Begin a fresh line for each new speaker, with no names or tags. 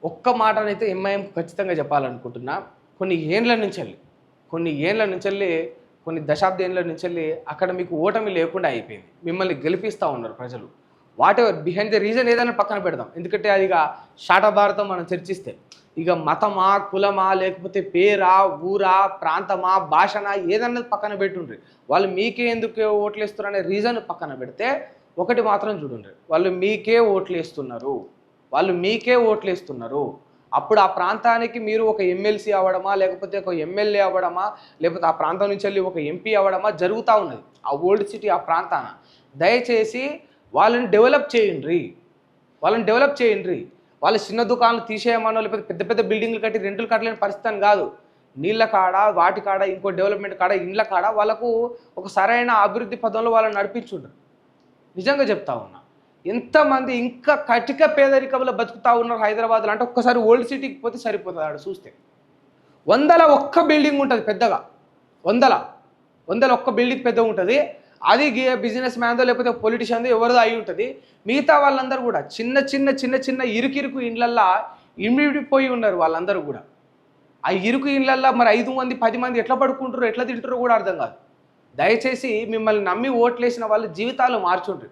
ఒక్క మాటనైతే ఎంఐఎం ఖచ్చితంగా చెప్పాలనుకుంటున్నా. కొన్ని ఏండ్ల నుంచెల్లి కొన్ని దశాబ్దేండ్ల నుంచెల్లి అక్కడ మీకు ఓటమి లేకుండా అయిపోయింది. మిమ్మల్ని గెలిపిస్తా ఉన్నారు ప్రజలు. వాటెవర్ బిహైండ్ ద రీజన్ ఏదైనా పక్కన పెడదాం. ఎందుకంటే అది ఇక శాటభారతం మనం చర్చిస్తే. ఇక మతమా, కులమా, లేకపోతే పేరా, ఊరా, ప్రాంతమా, భాషనా ఏదన్నది పక్కన పెట్టుండ్రి. వాళ్ళు మీకే ఎందుకు ఓట్లేస్తున్నారు అనే రీజన్ పక్కన పెడితే ఒకటి మాత్రం చూడుండ్రి. వాళ్ళు మీకే ఓట్లేస్తున్నారు. అప్పుడు ఆ ప్రాంతానికి మీరు ఒక ఎమ్మెల్సీ అవ్వడమా, లేకపోతే ఒక ఎమ్మెల్యే అవ్వడమా, లేకపోతే ఆ ప్రాంతం నుంచి వెళ్ళి ఒక ఎంపీ అవ్వడమా జరుగుతూ ఉన్నది ఆ ఓల్డ్ సిటీ ఆ ప్రాంతాన. దయచేసి వాళ్ళని డెవలప్ చేయండి. వాళ్ళు చిన్న దుకాణాలు తీసేయమనో, లేకపోతే పెద్ద పెద్ద బిల్డింగ్లు కట్టి రెంట్లు కట్టలేని పరిస్థితి అని కాదు. నీళ్ళ కాడ, వాటి కాడ, ఇంకో డెవలప్మెంట్ కాడ, ఇండ్ల కాడ వాళ్ళకు ఒక సరైన అభివృద్ధి పదంలో వాళ్ళని నడిపించుండ్రు. నిజంగా చెప్తా ఉన్నా. ఎంతమంది ఇంకా కటిక పేదరికంలో బతుకుతూ ఉన్నారు హైదరాబాద్లో అంటే ఒక్కసారి ఓల్డ్ సిటీకి పోతే సరిపోతుంది. ఆడ చూస్తే ఒక్క బిల్డింగ్ ఉంటుంది పెద్దగా, ఒక్క బిల్డింగ్ పెద్దగా ఉంటుంది. అది బిజినెస్ మ్యాన్దో లేకపోతే పొలిటీషియన్దో ఎవరిదో అయి ఉంటుంది. మిగతా వాళ్ళందరూ కూడా చిన్న ఇరుకిరుకు ఇండ్లల్లో ఇమిడిపోయి ఉన్నారు వాళ్ళందరూ కూడా. ఆ ఇరుకు ఇండ్లల్లో మరి 5 మంది 10 మంది ఎట్లా పడుకుంటారో ఎట్లా తింటారో కూడా అర్థం కాదు. దయచేసి మిమ్మల్ని నమ్మి ఓట్లేసిన వాళ్ళ జీవితాలు మార్చుండ్రి.